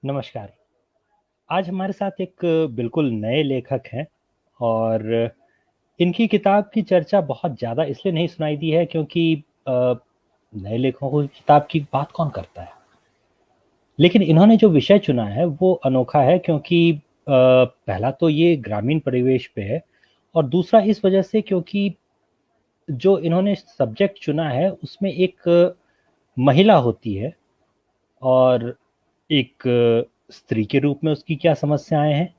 नमस्कार। आज हमारे साथ एक बिल्कुल नए लेखक हैं और इनकी किताब की चर्चा बहुत ज़्यादा इसलिए नहीं सुनाई दी है क्योंकि अ, नए लेखकों की किताब की बात कौन करता है। लेकिन इन्होंने जो विषय चुना है वो अनोखा है क्योंकि पहला तो ये ग्रामीण परिवेश पे है और दूसरा इस वजह से क्योंकि जो इन्होंने सब्जेक्ट चुना है उसमें एक महिला होती है और एक स्त्री के रूप में उसकी क्या समस्याएं हैं,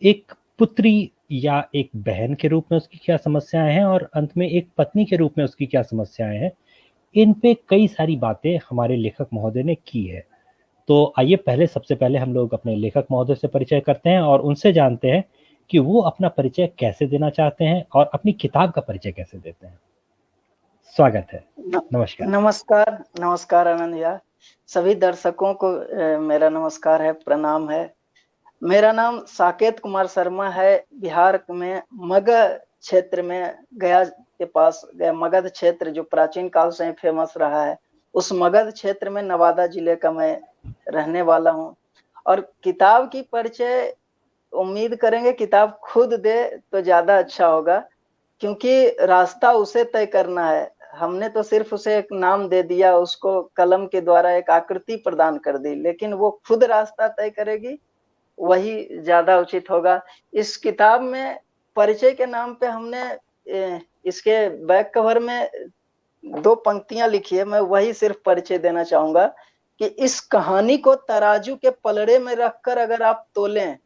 एक पुत्री या एक बहन के रूप में उसकी क्या समस्याएं हैं और अंत में एक पत्नी के रूप में उसकी क्या समस्याएं हैं। इन पे कई सारी बातें हमारे लेखक महोदय ने की है। तो आइए पहले सबसे पहले हम लोग अपने लेखक महोदय से परिचय करते हैं और उनसे जानते हैं कि वो अपना परिचय कैसे देना चाहते हैं और अपनी किताब का परिचय कैसे देते हैं। स्वागत है। नमस्कार। नमस्कार। नमस्कार आनंद यार। सभी दर्शकों को मेरा नमस्कार है, प्रणाम है। मेरा नाम साकेत कुमार शर्मा है। बिहार में मगध क्षेत्र में, गया के पास, गया मगध क्षेत्र जो प्राचीन काल से ही फेमस रहा है, उस मगध क्षेत्र में नवादा जिले का मैं रहने वाला हूँ। और किताब की परिचय उम्मीद करेंगे किताब खुद दे तो ज्यादा अच्छा होगा, क्योंकि रास्ता उसे तय करना है। हमने तो सिर्फ उसे एक नाम दे दिया, उसको कलम के द्वारा एक आकृति प्रदान कर दी, लेकिन वो खुद रास्ता तय करेगी, वही ज्यादा उचित होगा। इस किताब में परिचय के नाम पे हमने इसके बैक कवर में दो पंक्तियां लिखी है, मैं वही सिर्फ परिचय देना चाहूंगा कि इस कहानी को तराजू के पलड़े में रखकर अगर आप तोलें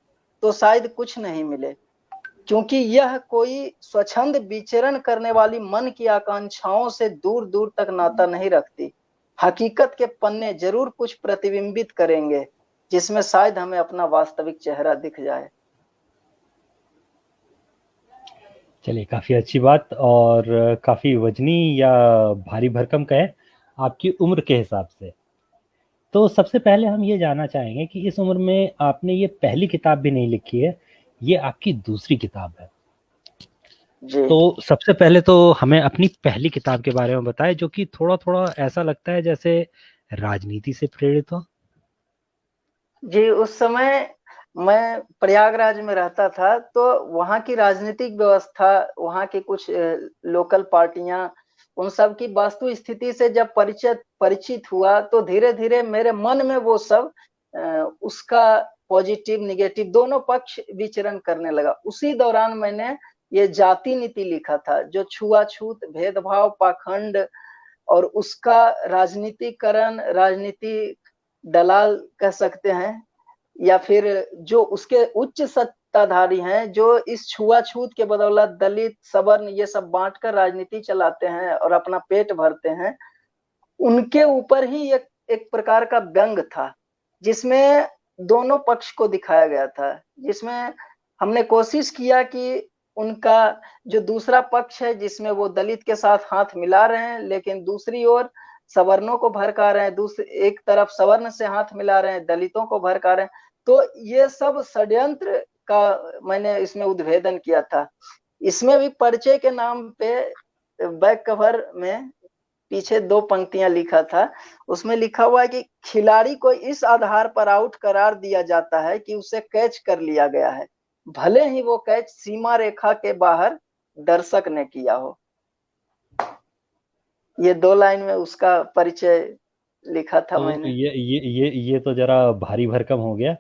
तो शायद कुछ नहीं मिले, क्योंकि यह कोई स्वच्छंद विचरण करने वाली मन की आकांक्षाओं से दूर दूर तक नाता नहीं रखती। हकीकत के पन्ने जरूर कुछ प्रतिबिंबित करेंगे, जिसमें शायद हमें अपना वास्तविक चेहरा दिख जाए। चलिए, काफी अच्छी बात और काफी वजनी या भारी भरकम कहें आपकी उम्र के हिसाब से। तो सबसे पहले हम ये जानना चाहेंगे कि इस उम्र में आपने ये पहली किताब भी नहीं लिखी है, ये आपकी दूसरी किताब है। जी तो सबसे पहले तो हमें अपनी पहली किताब के बारे में बताएं जो कि थोड़ा थोड़ा ऐसा लगता है जैसे राजनीति से प्रेरित हो। जी, उस समय मैं प्रयागराज में रहता था, तो वहाँ की राजनीतिक व्यवस्था, वहाँ की कुछ लोकल पार्टियां, उन सब की वास्तु स्थिति से जब परिचित हुआ, तो धीरे धीरे मेरे मन में वो सब उसका पॉजिटिव निगेटिव दोनों पक्ष विचरण करने लगा। उसी दौरान मैंने ये जाति नीति लिखा था, जो छुआछूत, भेदभाव, पाखंड और उसका राजनीतिकरण, राजनीति दलाल कह सकते हैं, या फिर जो उसके उच्च सत्ताधारी हैं, जो इस छुआछूत के बदौलत दलित, सवर्ण ये सब बांटकर राजनीति चलाते हैं और अपना पेट भरते हैं, उनके ऊपर ही एक एक प्रकार का व्यंग था, जिसमें दोनों पक्ष को दिखाया गया था। जिसमें हमने कोशिश किया कि उनका जो दूसरा पक्ष है, जिसमें वो दलित के साथ हाथ मिला रहे हैं, लेकिन दूसरी ओर सवर्णों को भड़का रहे हैं, दूसरी एक तरफ सवर्ण से हाथ मिला रहे हैं, दलितों को भड़का रहे हैं। तो ये सब षड्यंत्र का मैंने इसमें उद्भेदन किया था। इसमें भी परिचय के नाम पे बैक कवर में पीछे दो पंक्तियां लिखा था। उसमें लिखा हुआ है कि खिलाड़ी को इस आधार पर आउट करार दिया जाता है कि उसे कैच कर लिया गया है, भले ही वो कैच सीमा रेखा के बाहर दर्शक ने किया हो। ये दो लाइन में उसका परिचय लिखा था तो मैंने। ये तो जरा भारी भरकम हो गया।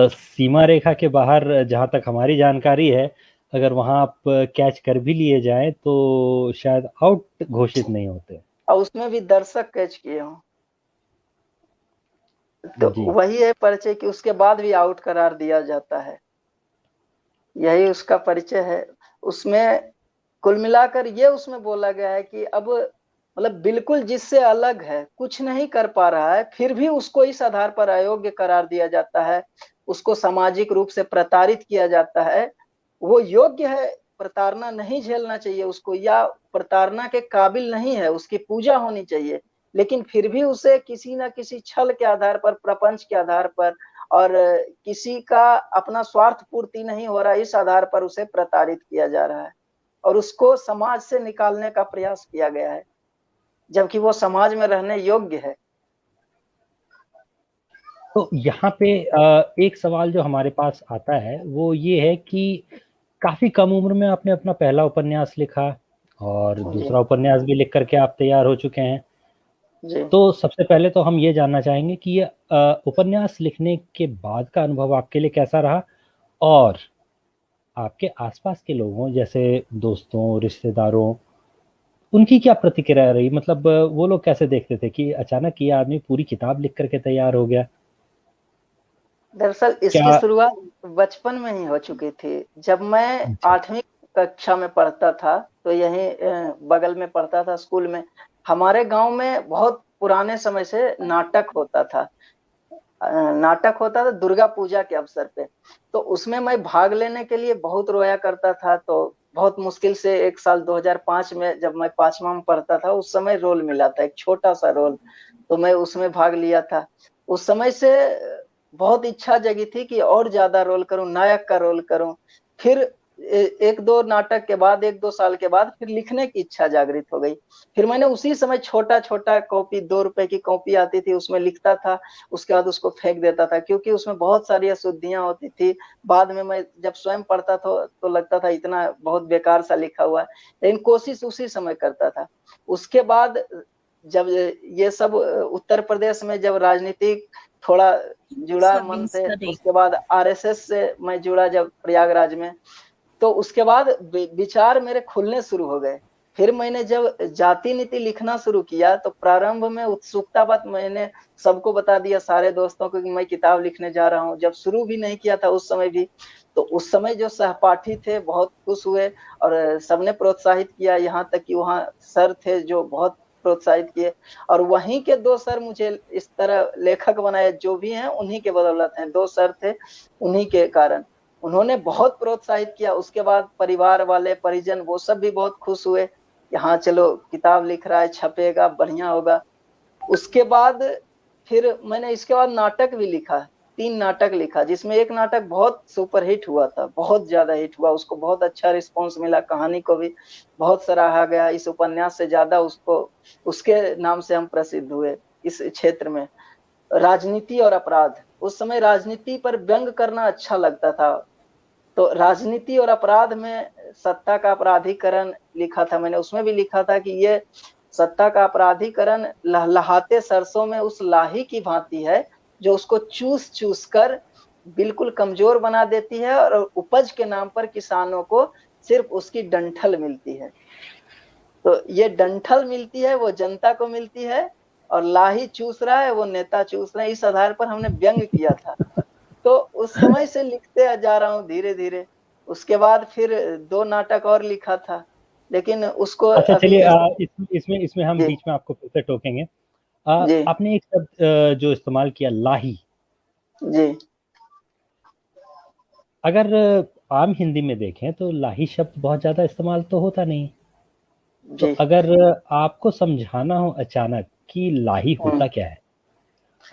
सीमा रेखा के बाहर जहां तक हमारी जानकारी है, अगर वहां आप कैच कर भी लिए जाएं तो शायद आउट घोषित नहीं होते। और उसमें भी दर्शक कैच किए हों। तो जी। वही है परिचय कि उसके बाद भी आउट करार दिया जाता है। यही उसका परिचय है। उसमें कुल मिलाकर ये उसमें बोला गया है कि अब मतलब बिल्कुल जिससे अलग है, कुछ नहीं कर पा रहा है, फिर भी उसको इस आधार पर अयोग्य करार दिया जाता है, उसको सामाजिक रूप से प्रताड़ित किया जाता है। वो योग्य है, प्रताड़ना नहीं झेलना चाहिए उसको, या प्रताड़ना के काबिल नहीं है, उसकी पूजा होनी चाहिए, लेकिन फिर भी उसे किसी ना किसी छल के आधार पर, प्रपंच के आधार पर, और किसी का अपना स्वार्थ पूर्ति नहीं हो रहा, इस आधार पर उसे प्रताड़ित किया जा रहा है और उसको समाज से निकालने का प्रयास किया गया है, जबकि वो समाज में रहने योग्य है। तो यहाँ पे एक सवाल जो हमारे पास आता है वो ये है कि काफी कम उम्र में आपने अपना पहला उपन्यास लिखा और जी, दूसरा उपन्यास भी लिख करके आप तैयार हो चुके हैं। जी। तो सबसे पहले तो हम ये जानना चाहेंगे कि ये उपन्यास लिखने के बाद का अनुभव आपके लिए कैसा रहा, और आपके आसपास के लोगों जैसे दोस्तों, रिश्तेदारों, उनकी क्या प्रतिक्रिया रही? मतलब वो लोग कैसे देखते थे कि अचानक ये आदमी पूरी किताब लिख करके तैयार हो गया? दरअसल इसकी क्या? शुरुआत बचपन में ही हो चुकी थी। जब मैं अच्छा। 8वीं कक्षा में पढ़ता था, तो यहीं बगल में पढ़ता था स्कूल में। हमारे गाँव में बहुत पुराने समय से नाटक होता था। नाटक होता था दुर्गा पूजा के अवसर पे। तो उसमें मैं भाग लेने के लिए बहुत रोया करता था, तो बहुत मुश्किल से 1 साल 2005 में जब मैं 5वां में पढ़ता था, उस समय रोल मिला था, एक छोटा-सा रोल, तो मैं उसमें भाग लिया था। उस समय से बहुत इच्छा जगी थी कि और ज़्यादा रोल करूँ, नायक का रोल करूँ। फिर 1-2 नाटक के बाद, 1-2 साल के बाद फिर लिखने की इच्छा जागृत हो गई। फिर मैंने उसी समय छोटा-छोटा कॉपी, ₹2 की कॉपी आती थी, उसमें लिखता था। उसके बाद उसको फेंक देता था, क्योंकि उसमें बहुत सारी अशुद्धियाँ होती थी। बाद में मैं जब स्वयं पढ़ता था तो लगता था इतना बहुत बेकार सा लिखा हुआ है, लेकिन कोशिश उसी समय करता था। उसके बाद जब ये सब उत्तर प्रदेश में जब राजनीतिक थोड़ा जुड़ा मन से, उसके बाद आरएसएस से मैं जुड़ा जब प्रयागराज में, तो उसके बाद विचार मेरे खुलने शुरू हो गए। फिर मैंने जब जाति नीति लिखना शुरू किया, तो प्रारंभ में उत्सुकतावश मैंने सबको बता दिया, सारे दोस्तों को, कि मैं किताब लिखने जा रहा हूँ। जब शुरू भी नहीं किया था उस समय भी, तो उस समय जो सहपाठी थे बहुत खुश हुए और सबने प्रोत्साहित किया। यहाँ तक कि वहाँ सर थे जो बहुत प्रोत्साहित किए, और वहीं के 2 सर मुझे इस तरह लेखक बनाए, जो भी हैं उन्हीं के बदौलत हैं। 2 सर थे, उन्हीं के कारण। उन्होंने बहुत प्रोत्साहित किया। उसके बाद परिवार वाले, परिजन, वो सब भी बहुत खुश हुए कि हाँ, चलो किताब लिख रहा है, छपेगा, बढ़िया होगा। उसके बाद फिर मैंने इसके बाद नाटक भी लिखा, 3 नाटक लिखा, जिसमें एक नाटक बहुत सुपरहिट हुआ था, बहुत ज़्यादा हिट हुआ, उसको बहुत अच्छा रिस्पॉन्स मिला, कहानी को भी बहुत सराहा गया। इस उपन्यास से ज़्यादा उसको, उसके नाम से हम प्रसिद्ध हुए इस क्षेत्र में। राजनीति और अपराध, उस समय राजनीति पर व्यंग करना अच्छा लगता था। तो राजनीति और अपराध में सत्ता का अपराधीकरण लिखा था मैंने। उसमें भी लिखा था कि ये सत्ता का अपराधीकरण लहलहाते सरसों में उस लाही की भांति है, जो उसको चूस-चूस कर बिल्कुल कमज़ोर बना देती है, और उपज के नाम पर किसानों को सिर्फ़ उसकी डंठल मिलती है। तो ये डंठल मिलती है, वो जनता को मिलती है, और लाही चूस रहा है, वो नेता चूस रहे हैं। इस आधार पर हमने व्यंग किया था। तो उस समय से लिखते जा रहा हूँ धीरे-धीरे। उसके बाद फिर 2 नाटक और लिखा था, लेकिन उसको अच्छा, अभी चलिए, इस इसमें हम जी, बीच में आपको फिर से टोकेंगे। जी, आपने एक शब्द जो इस्तेमाल किया, लाही। जी, अगर आम हिंदी में देखें तो लाही शब्द बहुत ज़्यादा इस्तेमाल तो होता नहीं। तो जी। अगर आपको समझाना हो अचानक कि लाही हुँ, होता क्या है,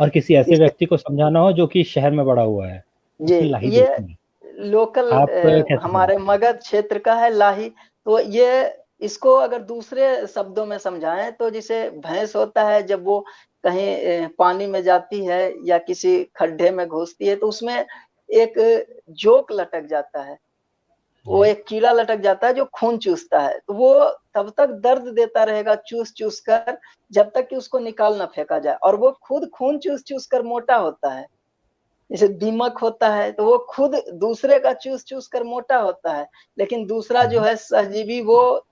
और किसी ऐसे इस व्यक्ति को समझाना हो जो कि शहर में बड़ा हुआ है, जी, उसकी लाही ये देखनी है, लोकल आप कैसे हमारे समझाएंगे? मगध क्षेत्र का है लाही। तो ये, इसको अगर दूसरे शब्दों में समझाएँ, तो जैसे भैंस होता है, जब वो कहीं पानी में जाती है या किसी खड्डे में घुसती है, तो उसमें एक जोक लटक जाता है। वो जी। एक कीड़ा लटक जाता है जो खून चूसता है। तो वो तब तक दर्द देता रहेगा चूस-चूस कर, जब तक कि उसको निकाल ना फेंका जाए, और वो खुद खून चूस-चूस कर मोटा होता है। जैसे दीमक होता है, तो वो खुद दूसरे का चूस-चूस कर मोटा होता है, लेकिन दूसरा जो हम्म। है सहजीवी, वो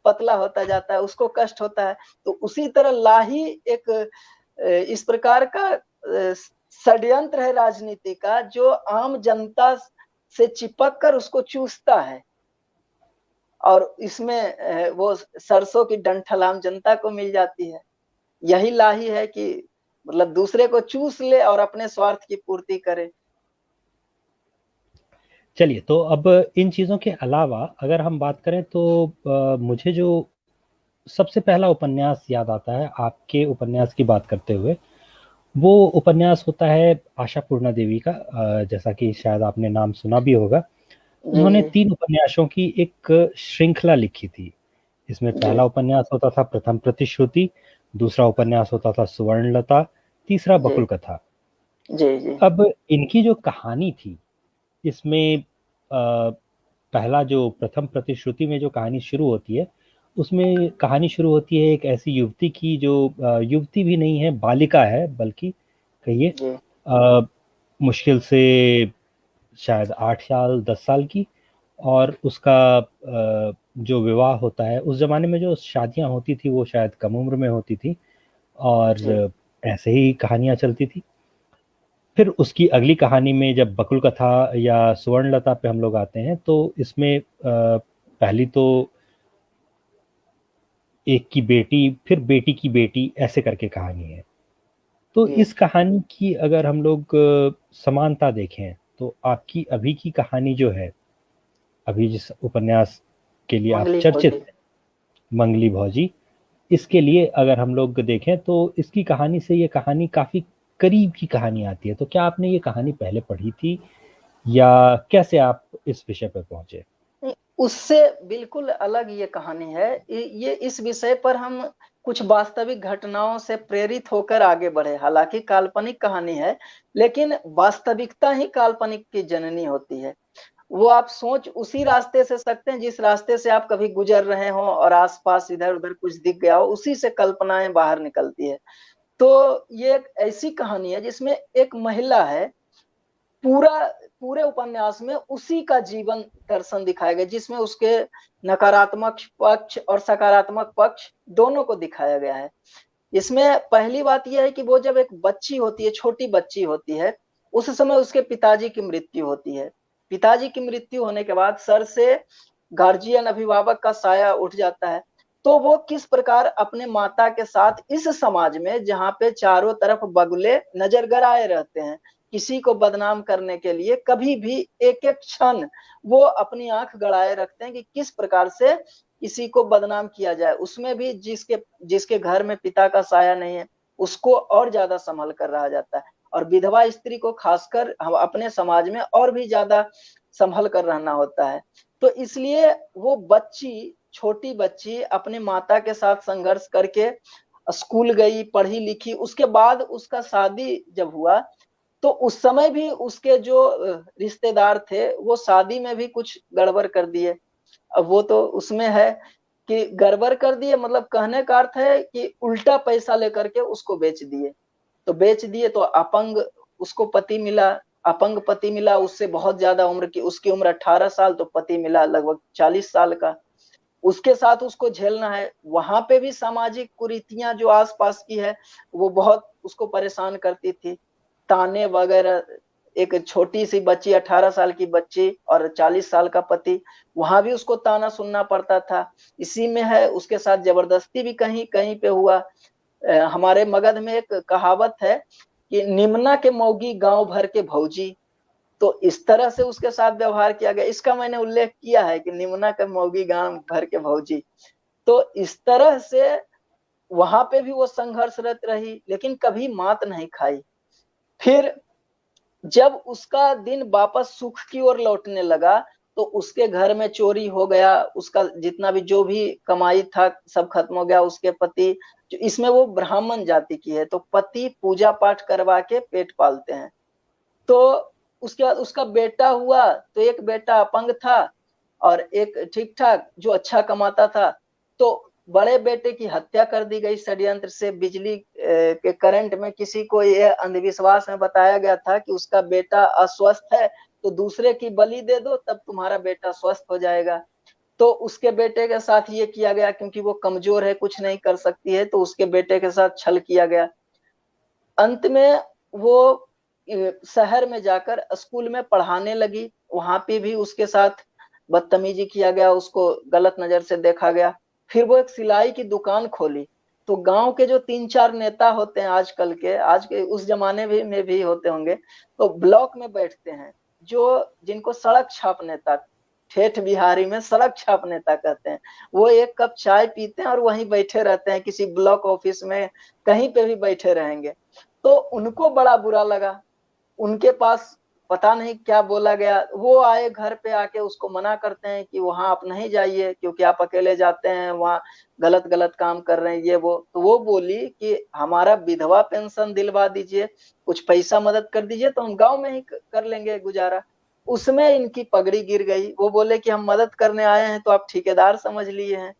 पतला होता जाता है, उसको कष्ट होता है। तो उसी तरह लाही एक इस प्रकार का षड्यंत्र है राजनीति का, जो आम जनता से चिपक कर उसको चूसता है, और इसमें वो सरसों की डंठल आम जनता को मिल जाती है। यही लाही है कि मतलब दूसरे को चूस ले और अपने स्वार्थ की पूर्ति करे। चलिए, तो अब इन चीज़ों के अलावा अगर हम बात करें तो मुझे जो सबसे पहला उपन्यास याद आता है आपके उपन्यास की बात करते हुए, वो उपन्यास होता है आशा पूर्णा देवी का, जैसा कि शायद आपने नाम सुना भी होगा। जी, उन्होंने जी, 3 उपन्यासों की एक श्रृंखला लिखी थी। इसमें जी, पहला उपन्यास होता था प्रथम प्रतिश्रुति, दूसरा उपन्यास होता था सुवर्णलता, तीसरा जी, बकुल कथा। जी, जी। अब इनकी जो कहानी थी, इसमें पहला जो प्रथम प्रतिश्रुति में जो कहानी शुरू होती है, उसमें कहानी शुरू होती है एक ऐसी युवती की जो युवती भी नहीं है, बालिका है बल्कि, कहिए जी। मुश्किल से शायद 8 साल 10 साल की। और उसका जो विवाह होता है, उस जमाने में जो शादियां होती थी वो शायद कम उम्र में होती थी, और जी। ऐसे ही कहानियां चलती थी। फिर उसकी अगली कहानी में जब बकुल कथा या सुवर्णलता पे हम लोग आते हैं, तो इसमें पहली तो एक की बेटी, फिर बेटी की बेटी, ऐसे करके कहानी है। तो जी। इस कहानी की अगर हम लोग समानता देखें, तो आपकी अभी की कहानी जो है, अभी जिस उपन्यास के लिए आप मंगली चर्चित भोजी। हैं, मंगली भौजी, इसके लिए अगर हम लोग देखें तो इसकी कहानी से ये कहानी काफी करीब की कहानी आती है। तो क्या आपने ये कहानी पहले पढ़ी थी, या कैसे आप इस विषय पर पहुंचे? नहीं, उससे बिल्कुल अलग ये कहानी है। ये इस विषय पर हम कुछ वास्तविक घटनाओं से प्रेरित होकर आगे बढ़े। हालाँकि काल्पनिक कहानी है, लेकिन वास्तविकता ही काल्पनिक की जननी होती है। वो आप सोच उसी रास्ते से सकते हैं जिस रास्ते से आप कभी गुज़र रहे हों और आस-पास इधर-उधर कुछ दिख गया हो, उसी से कल्पनाएँ बाहर निकलती है। तो ये एक ऐसी कहानी है जिसमें एक महिला है, पूरा पूरे उपन्यास में उसी का जीवन दर्शन दिखाया गया, जिसमें उसके नकारात्मक पक्ष और सकारात्मक पक्ष दोनों को दिखाया गया है। इसमें पहली बात ये है कि वो जब एक बच्ची होती है, छोटी बच्ची होती है, उस समय उसके पिताजी की मृत्यु होती है। पिताजी की मृत्यु होने के बाद सर से गार्जियन अभिभावक का साया उठ जाता है। तो वो किस प्रकार अपने माता के साथ इस समाज में जहाँ पे चारों तरफ बगुले नज़र गड़ाए रहते हैं, किसी को बदनाम करने के लिए कभी भी एक-एक क्षण वो अपनी आँख गड़ाए रखते हैं कि किस प्रकार से किसी को बदनाम किया जाए। उसमें भी जिसके जिसके घर में पिता का साया नहीं है, उसको और ज़्यादा सँभल कर रहा जाता है, और विधवा स्त्री को ख़ासकर हम अपने समाज में और भी ज़्यादा सँभल कर रहना होता है। तो इसलिए वो बच्ची, छोटी बच्ची अपनी माता के साथ संघर्ष करके स्कूल गई, पढ़ी-लिखी, उसके बाद उसका शादी जब हुआ, तो उस समय भी उसके जो रिश्तेदार थे, वो शादी में भी कुछ गड़बड़ कर दिए। अब वो तो उसमें है कि गड़बड़ कर दिए, मतलब कहने का अर्थ है कि उल्टा पैसा लेकर के उसको बेच दिए। तो बेच दिए तो अपंग उसको पति मिला, अपंग पति मिला, उससे बहुत ज़्यादा उम्र की, उसकी उम्र 18 साल, तो पति मिला लगभग 40 साल का। उसके साथ उसको झेलना है। वहाँ पे भी सामाजिक कुरीतियाँ जो आस-पास की है, वो बहुत उसको परेशान करती थी। ताने वगैरह, एक छोटी-सी बच्ची, 18 साल की बच्ची और 40 साल का पति, वहाँ भी उसको ताना सुनना पड़ता था। इसी में है, उसके साथ ज़बरदस्ती भी कहीं-कहीं पे हुआ। हमारे मगध में एक कहावत है कि निमना के मौगी गाँव भर के भौजी। तो इस तरह से उसके साथ व्यवहार किया गया। इसका मैंने उल्लेख किया है कि निमना के मौगी गाँव भर के भौजी। तो इस तरह से वहाँ पे भी वो संघर्षरत रही, लेकिन कभी मात नहीं खाई। फिर जब उसका दिन वापस सुख की ओर लौटने लगा, तो उसके घर में चोरी हो गया, उसका जितना भी जो भी कमाई था सब खत्म हो गया। उसके पति, जो इसमें वो ब्राह्मण जाति की है, तो पति पूजा-पाठ करवा के पेट पालते हैं। तो उसके बाद उसका बेटा हुआ, तो एक बेटा अपंग था और एक ठीक-ठाक जो अच्छा कमाता था। तो बड़े बेटे की हत्या कर दी गई षड्यंत्र से। बिजली के करंट में किसी को ये अंधविश्वास में बताया गया था कि उसका बेटा अस्वस्थ है, तो दूसरे की बलि दे दो, तब तुम्हारा बेटा स्वस्थ हो जाएगा। तो उसके बेटे के साथ ये किया गया, क्योंकि वो कमज़ोर है, कुछ नहीं कर सकती है, तो उसके बेटे के साथ छल किया गया। अंत में वो शहर में जाकर स्कूल में पढ़ाने लगी, वहाँ पे भी उसके साथ बदतमीज़ी किया गया, उसको गलत नज़र से देखा गया। फिर वो एक सिलाई की दुकान खोली, तो गाँव के जो 3-4 नेता होते हैं आजकल के, आज के उस ज़माने भी में भी होते होंगे, तो ब्लॉक में बैठते हैं, जो जिनको सड़क छाप नेता, ठेठ बिहारी में सड़क छाप नेता कहते हैं। वो 1 कप चाय पीते हैं और वहीं बैठे रहते हैं, किसी ब्लॉक ऑफिस में, कहीं पे भी बैठे रहेंगे। तो उनको बड़ा बुरा लगा। उनके पास पता नहीं क्या बोला गया। वो आए घर पे, आके उसको मना करते हैं कि वहां आप नहीं जाइए क्योंकि आप अकेले जाते हैं, वहां गलत गलत काम कर रहे हैं ये वो। तो वो बोली कि हमारा विधवा पेंशन दिलवा दीजिए, कुछ पैसा मदद कर दीजिए तो हम गांव में ही कर लेंगे गुजारा। उसमें इनकी पगड़ी गिर गई। वो बोले कि हम मदद करने आए हैं तो आप ठेकेदार समझ लिए हैं।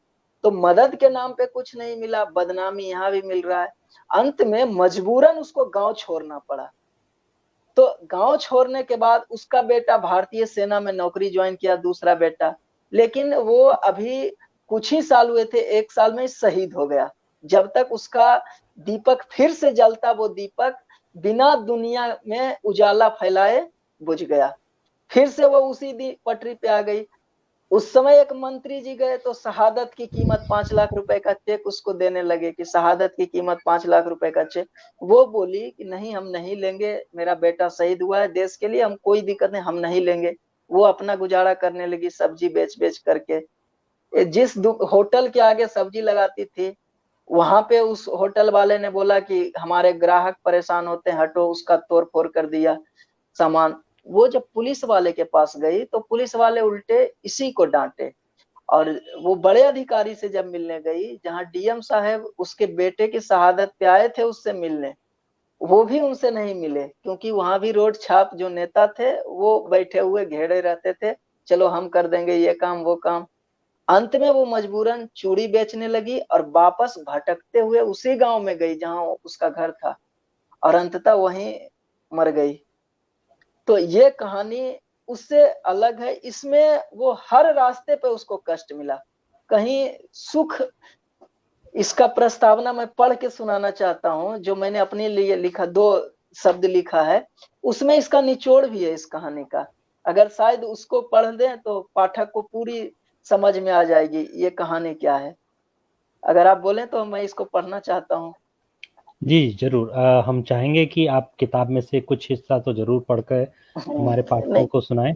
तो मदद के नाम पे कुछ नहीं मिला, बदनामी यहाँ भी मिल रहा है। अंत में मजबूरन उसको गांव छोड़ना पड़ा। तो गांव छोड़ने के बाद उसका बेटा भारतीय सेना में नौकरी ज्वाइन किया, दूसरा बेटा। लेकिन वो अभी कुछ ही साल हुए थे, 1 साल में शहीद हो गया। जब तक उसका दीपक फिर से जलता, वो दीपक बिना दुनिया में उजाला फैलाए बुझ गया। फिर से वो उसी पटरी पे आ गई। उस समय एक मंत्री जी गए तो शहादत की कीमत 5 लाख रुपए का चेक उसको देने लगे कि शहादत की कीमत 5 लाख रुपए का चेक। वो बोली कि नहीं, हम नहीं लेंगे, मेरा बेटा शहीद हुआ है देश के लिए, हम कोई दिक्कत नहीं, हम नहीं लेंगे। वो अपना गुजारा करने लगी सब्जी बेच बेच करके। जिस होटल के आगे सब्जी लगाती थी, वहां पे उस होटल वाले ने बोला कि हमारे ग्राहक परेशान होते हैं, हटो, उसका तोड़ फोड़ कर दिया सामान। वो जब पुलिस वाले के पास गई तो पुलिस वाले उल्टे इसी को डांटे। और वो बड़े अधिकारी से जब मिलने गई, जहां डीएम साहब उसके बेटे की शहादत पे आए थे उससे मिलने, वो भी उनसे नहीं मिले क्योंकि वहां भी रोड छाप जो नेता थे वो बैठे हुए घेरे रहते थे, चलो हम कर देंगे ये काम वो काम। अंत में वो मजबूरन चूड़ी बेचने लगी और वापस भटकते हुए उसी गांव में गई जहां उसका घर था, और अंततः वहीं मर गई। तो ये कहानी उससे अलग है। इसमें वो हर रास्ते पे उसको कष्ट मिला, कहीं सुख। इसका प्रस्तावना मैं पढ़ के सुनाना चाहता हूँ, जो मैंने अपने लिए लिखा, 2 शब्द लिखा है। उसमें इसका निचोड़ भी है इस कहानी का। अगर शायद उसको पढ़ दें तो पाठक को पूरी समझ में आ जाएगी ये कहानी क्या है। अगर आप बोलें तो मैं इसको पढ़ना चाहता हूँ। जी, ज़रूर। हम चाहेंगे कि आप किताब में से कुछ हिस्सा तो ज़रूर पढ़कर हमारे पाठकों नहीं को सुनाएँ।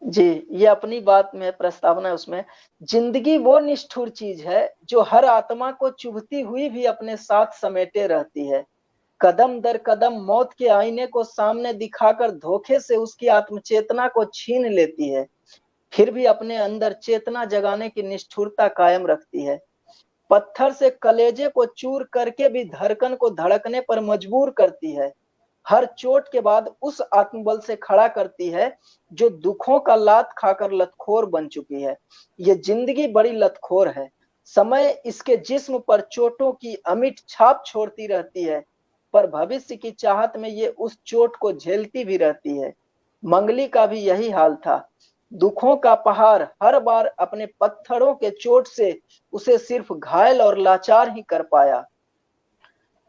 जी, ये अपनी बात में प्रस्तावना है उसमें। जिंदगी वो निष्ठुर चीज है जो हर आत्मा को चुभती हुई भी अपने साथ समेटे रहती है। कदम दर कदम मौत के आईने को सामने दिखाकर धोखे से उसकी आत्मचेतना को छीन लेती है, फिर भी अपने अंदर चेतना जगाने की निष्ठुरता कायम रखती है। पत्थर से कलेजे को चूर करके भी धड़कन को धड़कने पर मजबूर करती है। हर चोट के बाद उस आत्मबल से खड़ा करती है जो दुखों का लात खाकर लतखोर बन चुकी है। ये जिंदगी बड़ी लतखोर है। समय इसके जिस्म पर चोटों की अमिट छाप छोड़ती रहती है, पर भविष्य की चाहत में ये उस चोट को झेलती भी रहती है। मंगली का भी यही हाल था। दुखों का पहाड़ हर बार अपने पत्थरों के चोट से उसे सिर्फ घायल और लाचार ही कर पाया।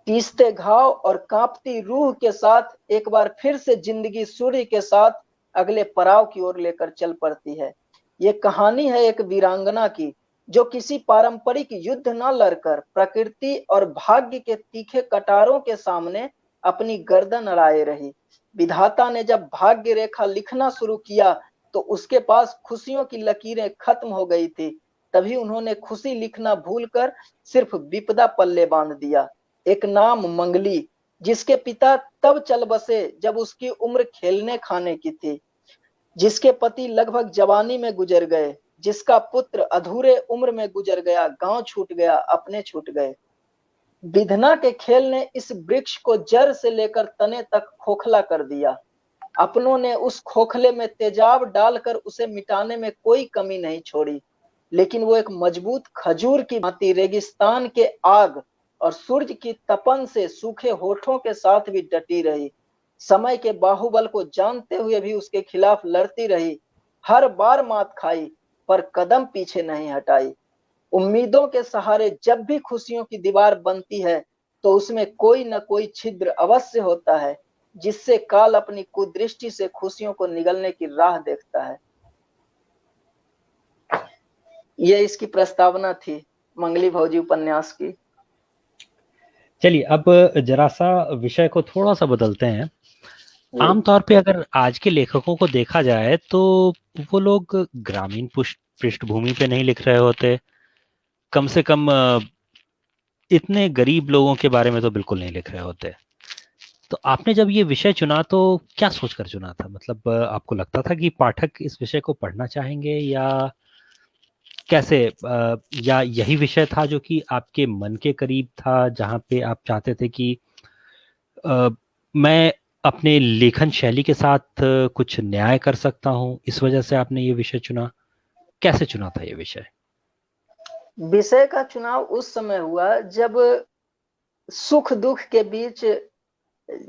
तीसते घाव और कांपती रूह के साथ एक बार फिर से जिंदगी सूर्य के साथ अगले पड़ाव की ओर लेकर चल पड़ती है। ये कहानी है एक वीरांगना की, जो किसी पारंपरिक युद्ध न लड़कर प्रकृति और भाग्य के तीखे कटारों के सामने अपनी गर्दन अड़ाए रही। विधाता ने जब भाग्य रेखा लिखना शुरू किया तो उसके पास खुशियों की लकीरें खत्म हो गई थी। तभी उन्होंने खुशी लिखना भूलकर सिर्फ विपदा पल्ले बांध दिया। एक नाम मंगली, जिसके पिता तब चल बसे जब उसकी उम्र खेलने खाने की थी, जिसके पति लगभग जवानी में गुजर गए, जिसका पुत्र अधूरे उम्र में गुजर गया, गांव छूट गया, अपने छूट गए। विधना के खेल ने इस वृक्ष को जड़ से लेकर तने तक खोखला कर दिया। अपनों ने उस खोखले में तेजाब डालकर उसे मिटाने में कोई कमी नहीं छोड़ी, लेकिन वो एक मजबूत खजूर की भांति रेगिस्तान के आग और सूरज की तपन से सूखे होठों के साथ भी डटी रही। समय के बाहुबल को जानते हुए भी उसके खिलाफ लड़ती रही। हर बार मात खाई पर कदम पीछे नहीं हटाई। उम्मीदों के सहारे जब भी खुशियों की दीवार बनती है तो उसमें कोई न कोई छिद्र अवश्य होता है, जिससे काल अपनी कुदृष्टि से खुशियों को निगलने की राह देखता है। यह इसकी प्रस्तावना थी, मंगली भौजी उपन्यास की। चलिए, अब जरा-सा विषय को थोड़ा-सा बदलते हैं। आमतौर पे अगर आज के लेखकों को देखा जाए तो वो लोग ग्रामीण पृष्ठभूमि पे नहीं लिख रहे होते। कम से कम इतने गरीब लोगों के बारे में तो बिल्कुल नहीं लिख रहे होते। तो आपने जब ये विषय चुना तो क्या सोचकर चुना था? मतलब आपको लगता था कि पाठक इस विषय को पढ़ना चाहेंगे, या कैसे, या यही विषय था जो कि आपके मन के करीब था, जहाँ पे आप चाहते थे कि अ, मैं अपने लेखन शैली के साथ कुछ न्याय कर सकता हूँ, इस वजह से आपने ये विषय चुना? कैसे चुना था ये विषय? विषय का चुनाव उस समय हुआ जब सुख दुख के बीच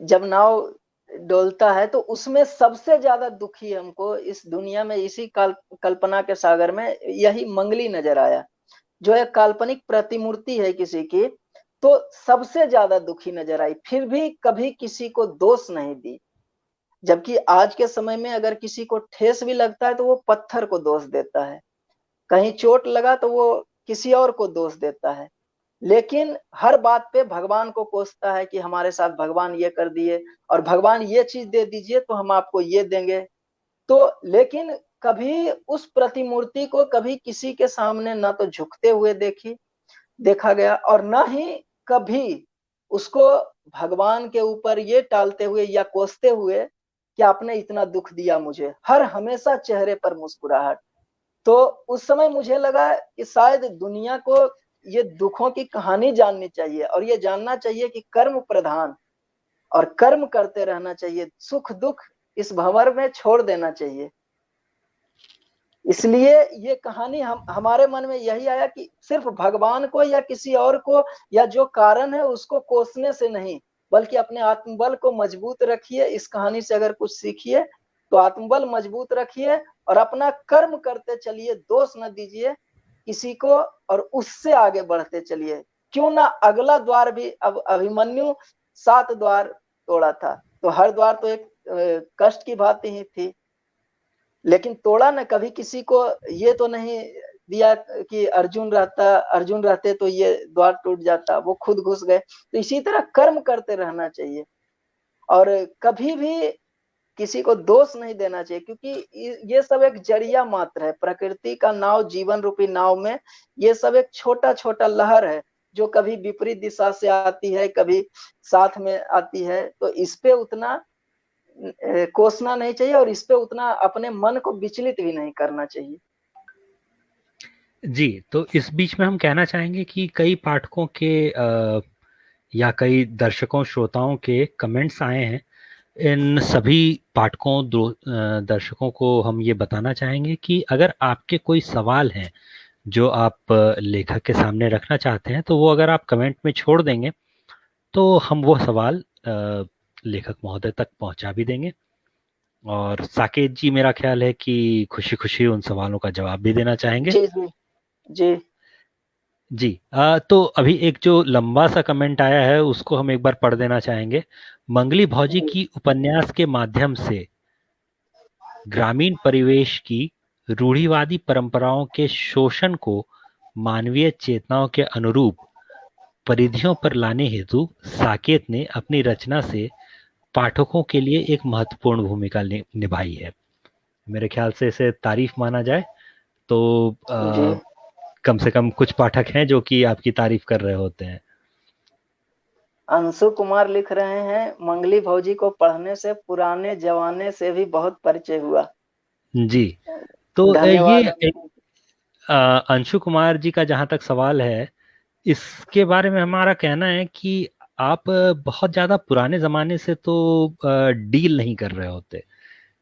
जब नाव डोलता है तो उसमें सबसे ज्यादा दुखी हमको इस दुनिया में, इसी कल्पना के सागर में यही मंगली नजर आया, जो एक काल्पनिक प्रतिमूर्ति है किसी की। तो सबसे ज्यादा दुखी नजर आई, फिर भी कभी किसी को दोष नहीं दी। जबकि आज के समय में अगर किसी को ठेस भी लगता है तो वो पत्थर को दोष देता है, कहीं चोट लगा तो वो किसी और को दोष देता है, लेकिन हर बात पे भगवान को कोसता है कि हमारे साथ भगवान ये कर दिए, और भगवान ये चीज दे दीजिए तो हम आपको ये देंगे। तो लेकिन कभी उस प्रतिमूर्ति को कभी किसी के सामने ना तो झुकते हुए देखा गया, और ना ही कभी उसको भगवान के ऊपर ये टालते हुए या कोसते हुए कि आपने इतना दुख दिया मुझे। हर हमेशा चेहरे पर मुस्कुराहट। तो उस समय मुझे लगा कि शायद दुनिया को ये दुखों की कहानी जाननी चाहिए, और ये जानना चाहिए कि कर्म प्रधान और कर्म करते रहना चाहिए, सुख दुख इस भंवर में छोड़ देना चाहिए। इसलिए ये कहानी हमारे मन में यही आया कि सिर्फ भगवान को या किसी और को या जो कारण है उसको कोसने से नहीं, बल्कि अपने आत्मबल को मजबूत रखिए। इस कहानी से अगर कुछ सीखिए तो आत्मबल मजबूत रखिए और अपना कर्म करते चलिए, दोष न दीजिए किसी को, और उससे आगे बढ़ते चलिए। क्यों ना अगला द्वार भी, अब अभिमन्यु 7 द्वार तोड़ा था, तो हर द्वार तो एक कष्ट की भांति ही थी, लेकिन तोड़ा न कभी किसी को ये तो नहीं दिया कि अर्जुन रहते तो ये द्वार टूट जाता, वो खुद घुस गए। तो इसी तरह कर्म करते रहना चाहिए, और कभी भी किसी को दोष नहीं देना चाहिए, क्योंकि ये सब एक जरिया मात्र है। प्रकृति का नाव, जीवन रूपी नाव में ये सब एक छोटा छोटा लहर है, जो कभी विपरीत दिशा से आती है, कभी साथ में आती है। तो इस पे उतना कोसना नहीं चाहिए, और इस पे उतना अपने मन को विचलित भी नहीं करना चाहिए। जी, तो इस बीच में हम कहना चाहेंगे कि कई पाठकों के या कई दर्शकों श्रोताओं के कमेंट्स आए हैं। इन सभी पाठकों दर्शकों को हम ये बताना चाहेंगे कि अगर आपके कोई सवाल हैं जो आप लेखक के सामने रखना चाहते हैं, तो वो अगर आप कमेंट में छोड़ देंगे तो हम वो सवाल लेखक महोदय तक पहुंचा भी देंगे। और साकेत जी, मेरा ख्याल है कि खुशी खुशी उन सवालों का जवाब भी देना चाहेंगे। जी जी जी। जी, तो अभी एक जो लंबा सा कमेंट आया है उसको हम एक बार पढ़ देना चाहेंगे। मंगली भौजी जी की उपन्यास के माध्यम से ग्रामीण परिवेश की रूढ़िवादी परंपराओं के शोषण को मानवीय चेतनाओं के अनुरूप परिधियों पर लाने हेतु साकेत ने अपनी रचना से पाठकों के लिए एक महत्वपूर्ण भूमिका निभाई है। मेरे ख्याल से इसे तारीफ माना जाए तो जी। कम से कम कुछ पाठक हैं जो कि आपकी तारीफ कर रहे होते हैं। अंशु कुमार लिख रहे हैं, मंगली भौजी को पढ़ने से पुराने जमाने से भी बहुत परिचय हुआ। जी, तो ये धन्यवाद अंशु। अंशु कुमार जी का जहाँ तक सवाल है, इसके बारे में हमारा कहना है कि आप बहुत ज़्यादा पुराने ज़माने से तो डील नहीं कर रहे होते।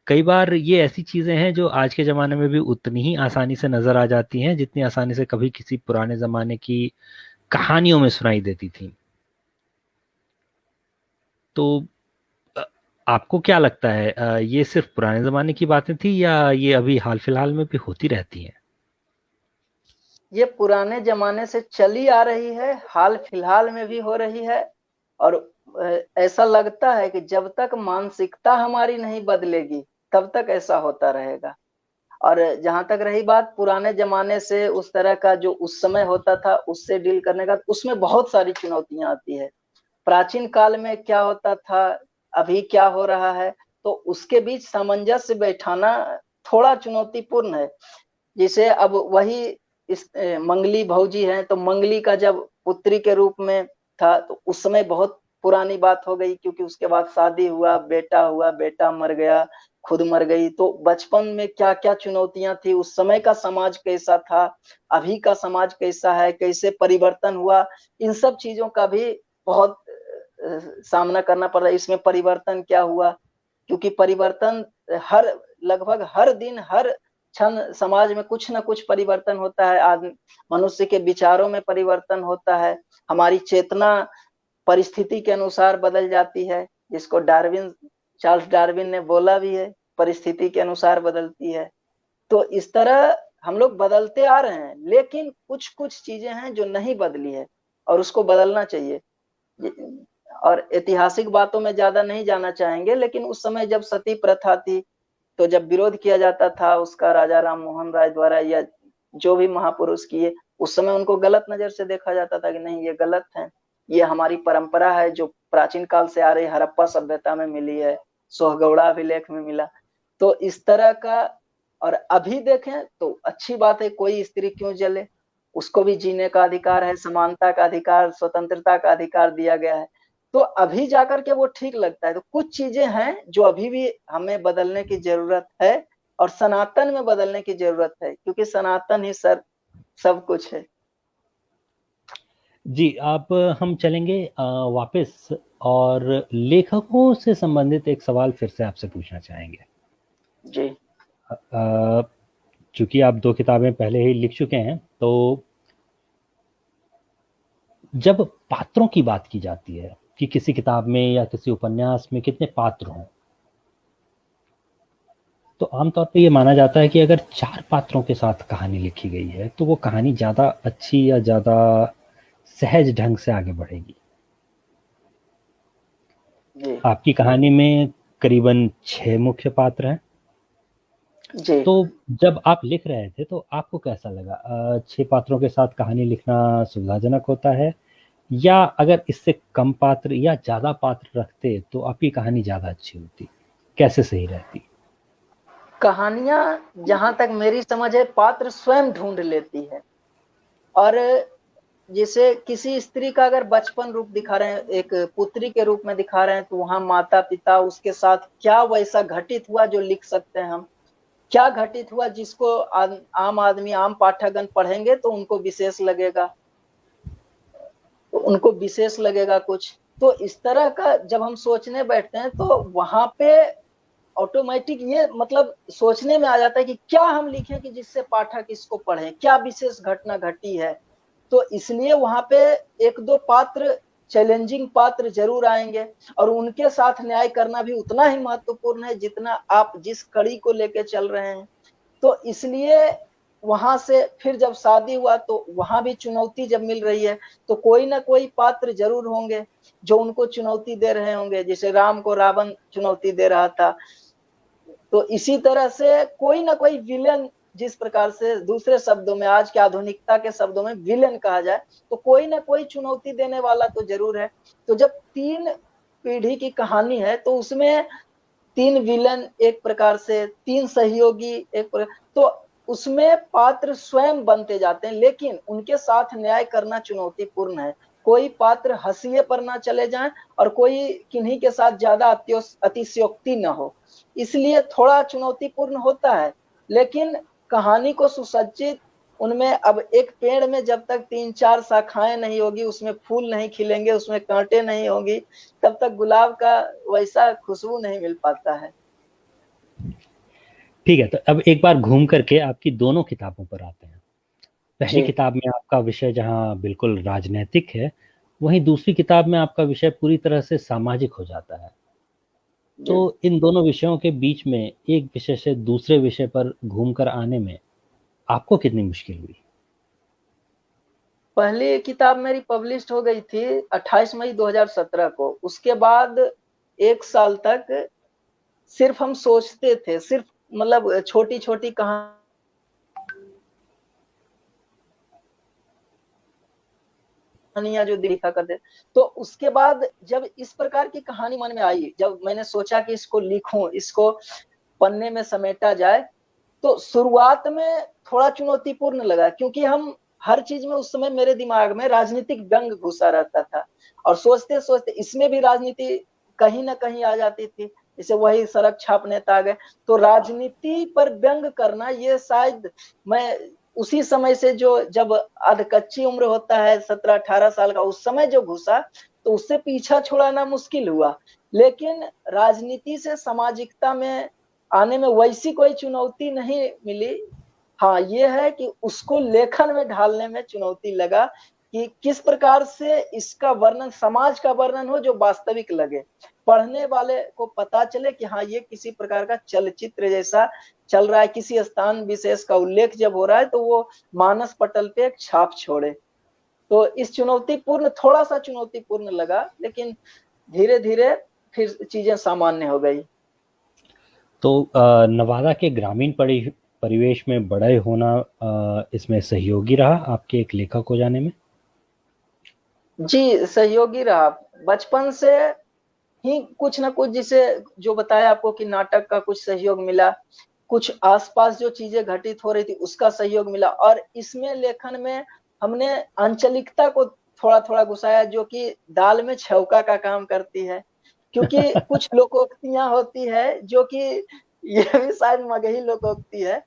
कई बार ये ऐसी चीज़ें हैं जो आज के ज़माने में भी उतनी ही आसानी से नज़र आ जाती हैं जितनी आसानी से कभी किसी पुराने ज़माने की कहानियों में सुनाई देती थी। तो अ, आपको क्या लगता है, ये सिर्फ पुराने ज़माने की बातें थी या ये अभी हाल फिलहाल में भी होती रहती हैं? ये पुराने जमाने से चली आ रही है, हाल फिलहाल में भी हो रही है, और ऐसा लगता है कि जब तक मानसिकता हमारी नहीं बदलेगी तब तक ऐसा होता रहेगा। और जहां तक रही बात पुराने जमाने से, उस तरह का जो उस समय होता था उससे डील करने का, उसमें बहुत सारी चुनौतियां आती है। प्राचीन काल में क्या होता था, अभी क्या हो रहा है, तो उसके बीच सामंजस्य बैठाना थोड़ा चुनौतीपूर्ण है। जिसे अब वही इस मंगली भौजी है, तो मंगली का जब पुत्री के रूप में था तो उस समय बहुत पुरानी बात हो गई, क्योंकि उसके बाद शादी हुआ, बेटा मर गया, खुद मर गई। तो बचपन में क्या क्या चुनौतियां थी, उस समय का समाज कैसा था, अभी का समाज कैसा है, कैसे परिवर्तन हुआ, इन सब चीजों का भी बहुत सामना करना पड़ रहा है। इसमें परिवर्तन क्या हुआ, क्योंकि परिवर्तन लगभग हर दिन हर क्षण समाज में कुछ ना कुछ परिवर्तन होता है। आदमी मनुष्य के विचारों में परिवर्तन होता है, हमारी चेतना परिस्थिति के अनुसार बदल जाती है, जिसको चार्ल्स डार्विन ने बोला भी है, परिस्थिति के अनुसार बदलती है। तो इस तरह हम लोग बदलते आ रहे हैं, लेकिन कुछ कुछ चीजें हैं जो नहीं बदली है और उसको बदलना चाहिए। और ऐतिहासिक बातों में ज्यादा नहीं जाना चाहेंगे, लेकिन उस समय जब सती प्रथा थी, तो जब विरोध किया जाता था उसका राजा राम मोहन राय द्वारा या जो भी महापुरुष किए, उस समय उनको गलत नजर से देखा जाता था कि नहीं, ये गलत है, ये हमारी परंपरा है जो प्राचीन काल से आ रही, हड़प्पा सभ्यता में मिली है, सोहगौड़ा अभिलेख में मिला। तो इस तरह का। और अभी देखें तो अच्छी बात है, कोई स्त्री क्यों जले, उसको भी जीने का अधिकार है, समानता का अधिकार, स्वतंत्रता का अधिकार दिया गया है। तो अभी जाकर के वो ठीक लगता है। तो कुछ चीजें हैं जो अभी भी हमें बदलने की जरूरत है, और सनातन में बदलने की जरूरत है, क्योंकि सनातन ही सब कुछ है। जी, आप हम चलेंगे वापस, और लेखकों से संबंधित एक सवाल फिर से आपसे पूछना चाहेंगे। जी। चूंकि आप 2 किताबें पहले ही लिख चुके हैं, तो जब पात्रों की बात की जाती है कि किसी किताब में या किसी उपन्यास में कितने पात्र हों, तो आमतौर पे ये माना जाता है कि अगर 4 पात्रों के साथ कहानी लिखी गई है तो वो कहानी ज़्यादा अच्छी या ज़्यादा सहज ढंग से आगे बढ़ेगी। जी। आपकी कहानी में करीबन 6 मुख्य पात्र हैं। जी। तो जब आप लिख रहे थे तो आपको कैसा लगा? 6 पात्रों के साथ कहानी लिखना सुविधाजनक होता है, या अगर इससे कम पात्र या ज़्यादा पात्र रखते तो आपकी कहानी ज़्यादा अच्छी होती? कैसे सही रहती? कहानियां जहां तक मेरी समझ है, पात्र स्वयं ढूंढ लेती है। और जैसे किसी स्त्री का अगर बचपन रूप दिखा रहे हैं, एक पुत्री के रूप में दिखा रहे हैं, तो वहां माता पिता उसके साथ क्या वैसा घटित हुआ जो लिख सकते हैं हम, क्या घटित हुआ जिसको आम आदमी, आम पाठकगण पढ़ेंगे तो उनको विशेष लगेगा, कुछ। तो इस तरह का जब हम सोचने बैठते हैं, तो वहां पे ऑटोमेटिक ये मतलब सोचने में आ जाता है कि क्या हम लिखें कि जिससे पाठक इसको पढ़े, क्या विशेष घटना घटी है। तो इसलिए वहां पे 1-2 पात्र, चैलेंजिंग पात्र जरूर आएंगे, और उनके साथ न्याय करना भी उतना ही महत्वपूर्ण है जितना आप जिस कड़ी को लेके चल रहे हैं। तो इसलिए वहां से फिर जब शादी हुआ, तो वहां भी चुनौती जब मिल रही है, तो कोई ना कोई पात्र जरूर होंगे जो उनको चुनौती दे रहे होंगे। जैसे राम को रावण चुनौती दे रहा था, तो इसी तरह से कोई ना कोई विलेन, जिस प्रकार से दूसरे शब्दों में, आज के आधुनिकता के शब्दों में विलेन कहा जाए, तो कोई ना कोई चुनौती देने वाला तो जरूर है। तो जब 3 पीढ़ी की कहानी है, तो उसमें 3 विलन एक प्रकार से, 3 सहयोगी तो उसमें पात्र स्वयं बनते जाते हैं, लेकिन उनके साथ न्याय करना चुनौतीपूर्ण है। कोई पात्र हंसिए पर ना चले जाएं, और कोई किन्हीं के साथ ज्यादा अतिशयोक्ति न हो, इसलिए थोड़ा चुनौतीपूर्ण होता है। लेकिन कहानी को सुसज्जित, उनमें अब एक पेड़ में जब तक 3-4 शाखाएं नहीं होगी, उसमें फूल नहीं खिलेंगे, उसमें कांटे नहीं होंगी, तब तक गुलाब का वैसा खुशबू नहीं मिल पाता है। ठीक है, तो अब एक बार घूम करके आपकी दोनों किताबों पर आते हैं। पहली जी। किताब में आपका विषय जहाँ बिल्कुल राजनैतिक है, वहीं दूसरी किताब में आपका विषय पूरी तरह से सामाजिक हो जाता है। तो जी। इन दोनों विषयों के बीच में एक विषय से दूसरे विषय पर घूमकर आने में आपको कितनी मुश्किल हुई? पहली किताब मेरी पब्लिश हो गई थी 28 मई 2017 को। उसके बाद 1 साल तक सिर्फ हम सोचते थे, सिर्फ मतलब छोटी-छोटी कहानियां जो लिखा करते। तो उसके बाद जब इस प्रकार की कहानी मन में आई, जब मैंने सोचा कि इसको लिखूं, इसको पन्ने में समेटा जाए, तो शुरुआत में थोड़ा चुनौतीपूर्ण लगा, क्योंकि हम हर चीज में उस समय मेरे दिमाग में राजनीतिक व्यंग घुसा रहता था, और सोचते सोचते इसमें भी राजनीति कहीं ना कहीं आ जाती थी, जैसे वही सड़क छाप नेता आ गए। तो राजनीति पर व्यंग करना, ये शायद मैं उसी समय से, जो जब अधकच्ची उम्र होता है 17-18 साल का, उस समय जो घुसा, तो उससे पीछा छुड़ाना मुश्किल हुआ। लेकिन राजनीति से सामाजिकता में आने में वैसी कोई चुनौती नहीं मिली। हाँ, ये है कि उसको लेखन में ढालने में चुनौती लगा, कि किस प्रकार से इसका वर्णन, समाज का वर्णन हो जो वास्तविक लगे, पढ़ने वाले को पता चले कि हाँ, ये किसी प्रकार का चलचित्र जैसा चल रहा है, किसी स्थान विशेष का उल्लेख जब हो रहा है तो वो मानस पटल पे एक छाप छोड़े। तो इस चुनौतीपूर्ण, थोड़ा सा चुनौतीपूर्ण लगा, लेकिन धीरे धीरे फिर चीजें सामान्य हो गई। तो नवादा के ग्रामीण परिवेश में बड़े होना इसमें सहयोगी रहा आपके एक लेखक हो जाने में? जी, सहयोगी रहा। बचपन से ही कुछ ना कुछ, जिसे जो बताया आपको कि नाटक का कुछ सहयोग मिला, कुछ आसपास जो चीजें घटित हो रही थी उसका सहयोग मिला, और इसमें लेखन में हमने आंचलिकता को थोड़ा थोड़ा घुसाया, जो कि दाल में छौका का काम करती है। क्योंकि कुछ लोकोक्तियां होती है जो कि ये भी शायद मगही लोकोक्ति है,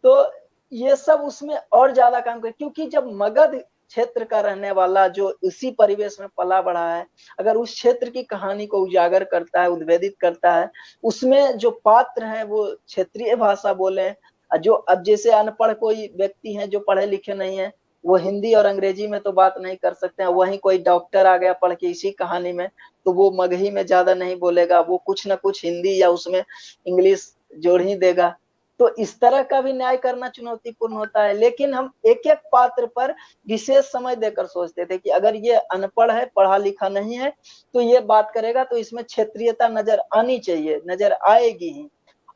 तो ये सब उसमें और ज्यादा काम कर, क्योंकि जब मगध क्षेत्र का रहने वाला जो उसी परिवेश में पला बढ़ा है, अगर उस क्षेत्र की कहानी को उजागर करता है, उद्वेदित करता है, उसमें जो पात्र हैं वो क्षेत्रीय भाषा बोले, जो अब जैसे अनपढ़ कोई व्यक्ति है जो पढ़े लिखे नहीं है, वो हिंदी और अंग्रेजी में तो बात नहीं कर सकते हैं। वहीं कोई डॉक्टर आ गया पढ़ के इसी कहानी में, तो वो मगही में ज्यादा नहीं बोलेगा, वो कुछ ना कुछ हिंदी या उसमें इंग्लिश जोड़ ही देगा। तो इस तरह का भी न्याय करना चुनौतीपूर्ण होता है। लेकिन हम एक एक पात्र पर विशेष समय देकर सोचते थे कि अगर ये अनपढ़ है, पढ़ा लिखा नहीं है, तो ये बात करेगा तो इसमें क्षेत्रीयता नजर आनी चाहिए, नजर आएगी ही।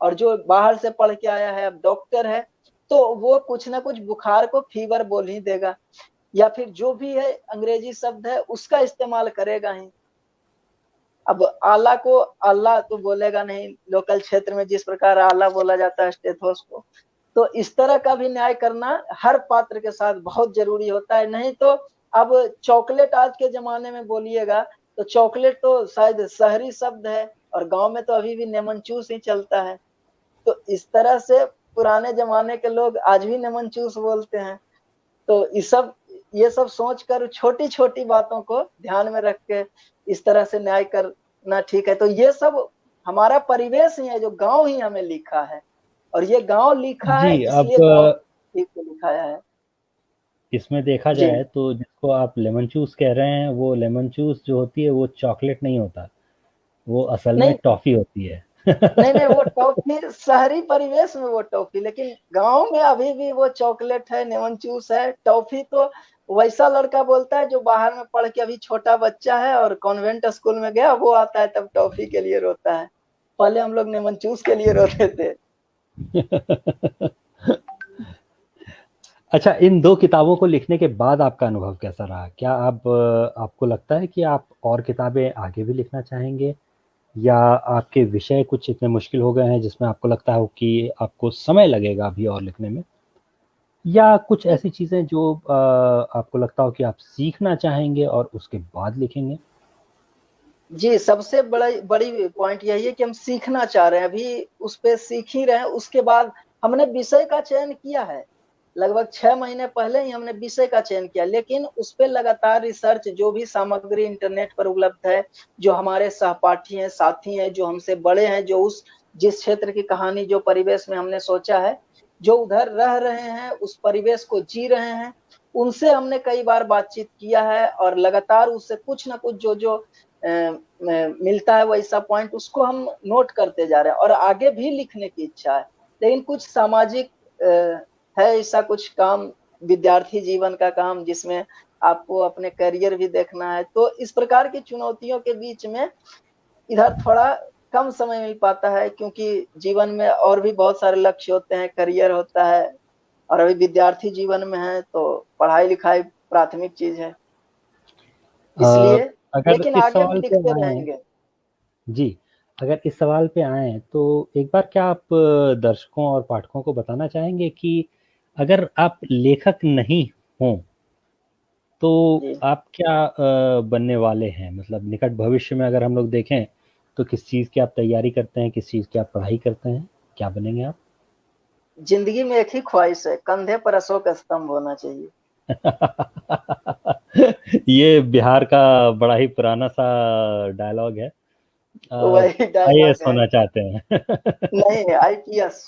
और जो बाहर से पढ़ के आया है, अब डॉक्टर है, तो वो कुछ ना कुछ बुखार को फीवर बोल ही देगा, या फिर जो भी है अंग्रेजी शब्द है उसका इस्तेमाल करेगा ही। अब आला को आला तो बोलेगा नहीं, लोकल क्षेत्र में जिस प्रकार आला बोला जाता है स्टेथोस को। तो इस तरह का भी न्याय करना हर पात्र के साथ बहुत जरूरी होता है। नहीं तो अब चॉकलेट आज के जमाने में बोलिएगा तो चॉकलेट तो शायद शहरी शब्द है, और गांव में तो अभी भी लेमन चूस ही चलता है। तो इस तरह से पुराने जमाने के लोग आज भी लेमन चूस बोलते हैं। तो ये सब सोच कर छोटी छोटी बातों को ध्यान में रख के इस तरह से न्याय करना ठीक है। तो ये सब हमारा परिवेश ही है, जो गांव ही हमें लिखा है, और ये गांव लिखा जी, है अब इसलिए गांव ठीक को लिखाया है। इसमें देखा जी, जाए तो जिसको आप लेमन चूस कह रहे हैं, वो लेमन चूस जो होती है वो चॉकलेट नहीं होता, वो असल में नहीं टॉफी होती है। नहीं नहीं, वो टॉफी शहरी परिवेश में वो टॉफी, लेकिन गांव में अभी भी वो चॉकलेट है, लेमन चूस है। टॉफी तो वैसा लड़का बोलता है जो बाहर में पढ़ के अभी छोटा बच्चा है और कॉन्वेंट स्कूल में गया, वो आता है तब टॉफी के लिए रोता है। पहले हम लोग लेमन चूस के लिए रोते थे। अच्छा, इन दो किताबों को लिखने के बाद आपका अनुभव कैसा रहा? क्या आपको लगता है कि आप और किताबें आगे भी लिखना चाहेंगे, या आपके विषय कुछ इतने मुश्किल हो गए हैं जिसमें आपको लगता है कि आपको समय लगेगा अभी और लिखने में, या कुछ ऐसी चीजें जो आपको लगता हो कि आप सीखना चाहेंगे और उसके बाद लिखेंगे? जी, सबसे बड़ी पॉइंट यही है कि हम सीखना चाह रहे हैं, अभी उस पे सीख ही रहे हैं। उसके बाद हमने विषय का चयन किया है, लगभग 6 महीने पहले ही हमने विषय का चयन किया, लेकिन उस पे लगातार रिसर्च, जो भी सामग्री इंटरनेट पर उपलब्ध है, जो हमारे सहपाठी हैं, साथी हैं, जो हमसे बड़े हैं, जो जिस क्षेत्र की कहानी, जो परिवेश में हमने सोचा है, जो उधर रह रहे हैं, उस परिवेश को जी रहे हैं, उनसे हमने कई बार बातचीत किया है, और लगातार उससे कुछ ना कुछ जो जो मिलता है वैसा पॉइंट, उसको हम नोट करते जा रहे हैं, और आगे भी लिखने की इच्छा है। लेकिन कुछ सामाजिक है ऐसा कुछ काम, विद्यार्थी जीवन का काम, जिसमें आपको अपने करियर भी देखना है। तो इस प्रकार की चुनौतियों के बीच में इधर थोड़ा कम समय मिल पाता है, क्योंकि जीवन में और भी बहुत सारे लक्ष्य होते हैं, करियर होता है, और अभी विद्यार्थी जीवन में है तो पढ़ाई लिखाई प्राथमिक चीज है, इसलिए। अगर लेकिन इस आगे भी सवाल पे लिखते आए रहेंगे। जी, अगर इस सवाल पे आए तो एक बार क्या आप दर्शकों और पाठकों को बताना चाहेंगे कि अगर आप लेखक नहीं हों तो जी। आप क्या बनने वाले हैं, मतलब निकट भविष्य में अगर हम लोग देखें तो किस चीज़ की आप तैयारी करते हैं, किस चीज़ की आप पढ़ाई करते हैं, क्या बनेंगे आप? जिंदगी में एक ही ख्वाहिश है, कंधे पर अशोक स्तंभ होना चाहिए। ये बिहार का बड़ा ही पुराना सा डायलॉग है। वही आईएएस डायलॉग है। होना चाहते हैं। नहीं, आईपीएस,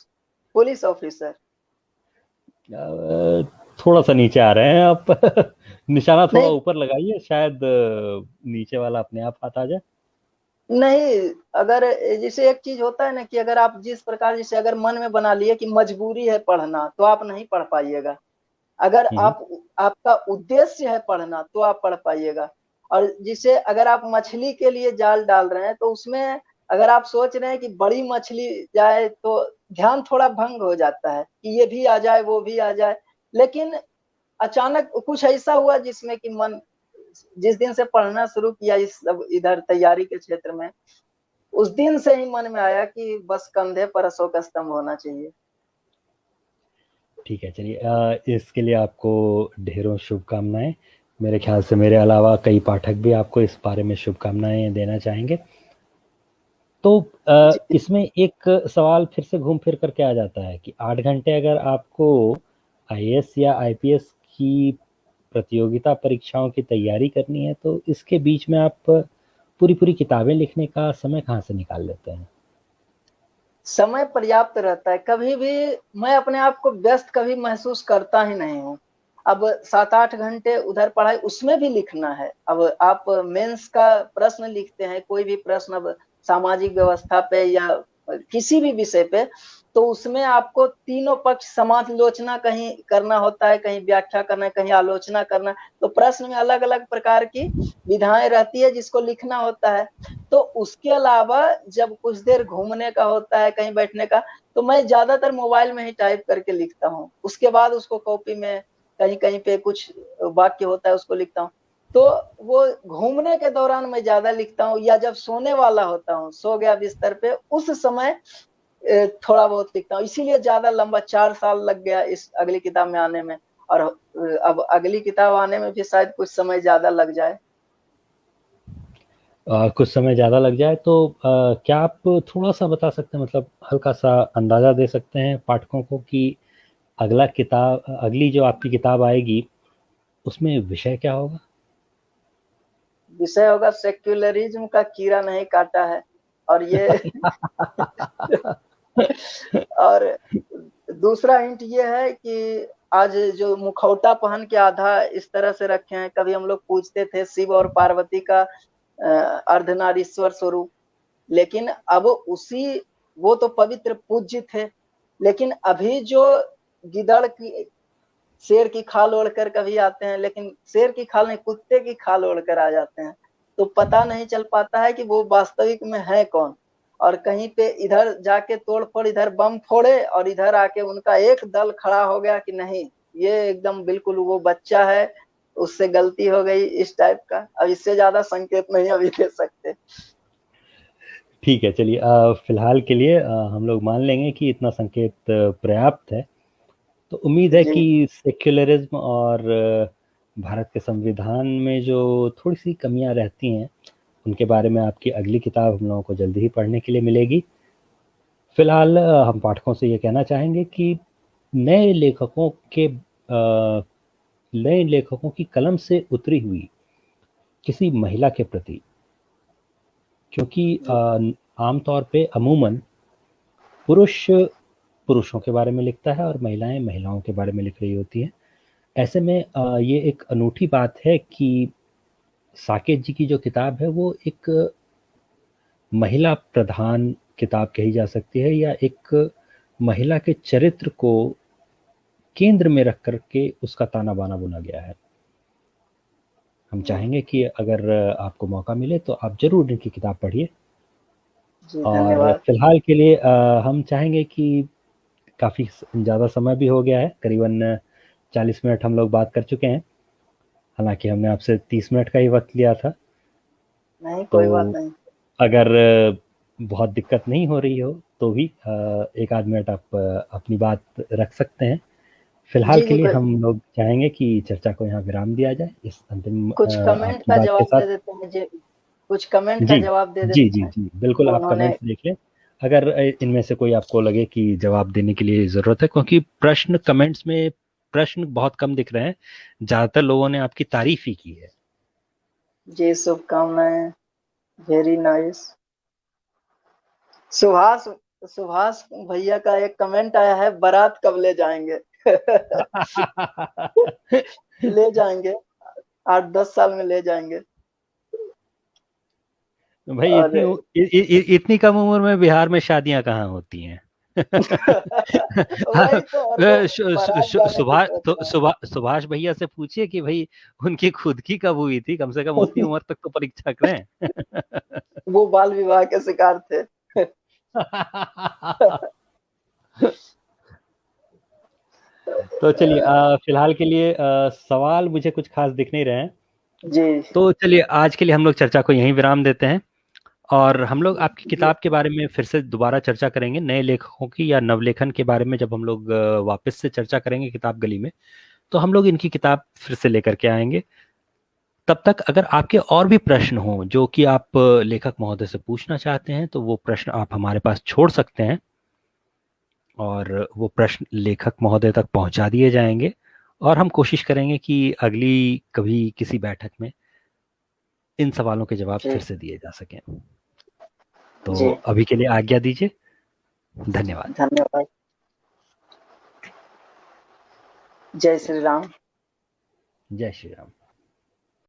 पुलिस ऑफिसर। थोड़ा सा नीचे आ रहे हैं आप। निशाना थोड़ा नहीं, ऊपर लगाइए, शायद नीचे वाला अपने आप हाथ आ जाए। नहीं, अगर जैसे एक चीज होता है ना कि अगर आप जिस प्रकार, जैसे अगर मन में बना लिए कि मजबूरी है पढ़ना, तो आप नहीं पढ़ पाइएगा। अगर हम्म। आपका उद्देश्य है पढ़ना, तो आप पढ़ पाइएगा। और जिसे अगर आप मछली के लिए जाल डाल रहे हैं, तो उसमें अगर आप सोच रहे हैं कि बड़ी मछली जाए, तो ध्यान थोड़ा भंग हो जाता है कि ये भी आ जाए, वो भी आ जाए। लेकिन अचानक कुछ ऐसा हुआ जिसमें कि मन, जिस दिन से पढ़ना शुरू किया इस सब इधर तैयारी के क्षेत्र में, उस दिन से ही मन में आया कि बस कंधे पर अशोक स्तंभ होना चाहिए। ठीक है, चलिए इसके लिए आपको ढेरों शुभकामनाएं। मेरे ख्याल से मेरे अलावा कई पाठक भी आपको इस बारे में शुभकामनाएं देना चाहेंगे। तो जी। इसमें एक सवाल फिर से घूम फिर करके आ जाता है कि 8 घंटे अगर आपको आईएएस या आईपीएस की प्रतियोगिता परीक्षाओं की तैयारी करनी है, तो इसके बीच में आप पूरी पूरी किताबें लिखने का समय कहाँ से निकाल लेते हैं? समय पर्याप्त रहता है, कभी भी मैं अपने आप को व्यस्त कभी महसूस करता ही नहीं हूँ। अब 7-8 घंटे उधर पढ़ाई, उसमें भी लिखना है। अब आप मेंस का प्रश्न लिखते हैं, कोई भी प्रश्न, अब सामाजिक व्यवस्था पे या किसी भी विषय पे, तो उसमें आपको तीनों पक्ष समालोचना कहीं करना होता है, कहीं व्याख्या करना है, कहीं आलोचना करना है। तो प्रश्न में अलग अलग प्रकार की विधाएं रहती है जिसको लिखना होता है। तो उसके अलावा जब कुछ देर घूमने का होता है, कहीं बैठने का, तो मैं ज्यादातर मोबाइल में ही टाइप करके लिखता हूँ। उसके बाद उसको कॉपी में कहीं कहीं पे कुछ वाक्य होता है उसको लिखता हूँ। तो वो घूमने के दौरान मैं ज्यादा लिखता हूँ, या जब सोने वाला होता हूँ, सो गया बिस्तर पे, उस समय थोड़ा बहुत लिखता हूँ। इसीलिए ज्यादा लंबा 4 साल लग गया इस अगली किताब में आने में। और अब अगली किताब आने में भी शायद कुछ समय ज्यादा लग जाए। कुछ समय ज़्यादा लग जाए तो क्या आप थोड़ा सा बता सकते हैं, मतलब हल्का सा अंदाज़ा दे सकते हैं पाठकों को कि अगली जो आपकी किताब आएगी उसमें विषय क्या होगा? विषय होगा, सेक्युलरिज्म का कीड़ा नहीं काटा है। और ये और दूसरा हिंट ये है कि आज जो मुखौटा पहन के आधा इस तरह से रखे हैं, कभी हम लोग पूछते थे शिव और पार्वती का अर्धनारीश्वर स्वरूप, लेकिन अब उसी, वो तो पवित्र पूज्य थे, लेकिन अभी जो गिदड़ की, शेर की खाल ओढ़कर कभी आते हैं, लेकिन शेर की खाल नहीं, कुत्ते की खाल ओढ़कर आ जाते हैं। तो पता नहीं चल पाता है कि वो वास्तविक में है कौन। और कहीं पे इधर जाके तोड़ फोड़, इधर बम फोड़े, और इधर आके उनका एक दल खड़ा हो गया कि नहीं, ये एकदम बिल्कुल वो बच्चा है, उससे गलती हो गई, इस टाइप का। अब इससे ज्यादा संकेत नहीं अभी दे सकते। ठीक है, चलिए फिलहाल के लिए हम लोग मान लेंगे कि इतना संकेत पर्याप्त है। तो उम्मीद है जी। कि सेक्युलरिज्म और भारत के संविधान में जो थोड़ी सी कमियां रहती हैं उनके बारे में आपकी अगली किताब हम लोगों को जल्दी ही पढ़ने के लिए मिलेगी। फिलहाल हम पाठकों से ये कहना चाहेंगे कि नए लेखकों के नए लेखकों की कलम से उतरी हुई किसी महिला के प्रति, क्योंकि जी। आमतौर पे अमूमन पुरुष पुरुषों के बारे में लिखता है और महिलाएं महिलाओं के बारे में लिख रही होती हैं। ऐसे में ये एक अनूठी बात है कि साकेत जी की जो किताब है वो एक महिला प्रधान किताब कही जा सकती है, या एक महिला के चरित्र को केंद्र में रख करके उसका ताना बाना बुना गया है। हम जी। चाहेंगे कि अगर आपको मौका मिले तो आप जरूर इनकी किताब पढ़िए। जी, और धन्यवाद। फिलहाल के लिए हम चाहेंगे कि काफ़ी ज़्यादा समय भी हो गया है, करीबन 40 मिनट हम लोग बात कर चुके हैं। हालांकि हमने आपसे 30 मिनट का ही वक्त लिया था। नहीं, तो कोई बात नहीं। अगर बहुत दिक्कत नहीं हो रही हो तो भी एक आध मिनट आप अपनी बात रख सकते हैं। फिलहाल जी, के जी, लिए हम लोग चाहेंगे कि चर्चा को यहाँ विराम दिया जाए इस अंतिम कुछ कमेंट आपकी का बात के जवाब साथ। दे देते हैं जी, कुछ कमेंट का जी, जवाब दे जी, जी, देते हैं। जी, बिल्कुल आप उन्होंने कमेंट्स देख लें। अगर इनमें से कोई आपको लगे कि जवाब देने के लिए ज़रूरत है, क्योंकि प्रश्न कमेंट्स में प्रश्न बहुत कम दिख रहे हैं, ज़्यादातर लोगों ने आपकी तारीफ ही की है। जी, शुभकामनाएँ, वेरी नाइस। सुभाष सुभाष भैया का एक कमेंट आया है, बारात कब ले जाएँगे? ले जाएँगे, 8-10 साल में ले जाएँगे। भाई और इतनी कम उम्र में बिहार में शादियां कहाँ होती हैं? वही तो, और वो बारात जाने की सुभाष सोच रहे हैं। सुभाष भैया से पूछिए कि भाई उनकी खुद की कब हुई थी, कम से कम उतनी उम्र तक तो परीक्षा करें। वो बाल विवाह के शिकार थे। तो चलिए फिलहाल के लिए सवाल मुझे कुछ खास दिख नहीं रहे हैं। जी। तो चलिए आज के लिए हम लोग चर्चा को यहीं विराम देते हैं, और हम लोग आपकी जी, किताब के बारे में फिर से दोबारा चर्चा करेंगे, नए लेखकों की या नवलेखन के बारे में जब हम लोग वापस से चर्चा करेंगे किताब गली में, तो हम लोग इनकी किताब फिर से लेकर के आएंगे। तब तक अगर आपके और भी प्रश्न हों जो कि आप लेखक महोदय से पूछना चाहते हैं, तो वो प्रश्न आप हमारे पास छोड़ सकते हैं और वो प्रश्न लेखक महोदय तक पहुंचा दिए जाएंगे, और हम कोशिश करेंगे कि अगली कभी किसी बैठक में इन सवालों के जवाब जी, फिर से दिए जा सकें। तो जी, अभी के लिए आज्ञा दीजिए। धन्यवाद। धन्यवाद। जय श्री राम। जय श्री राम।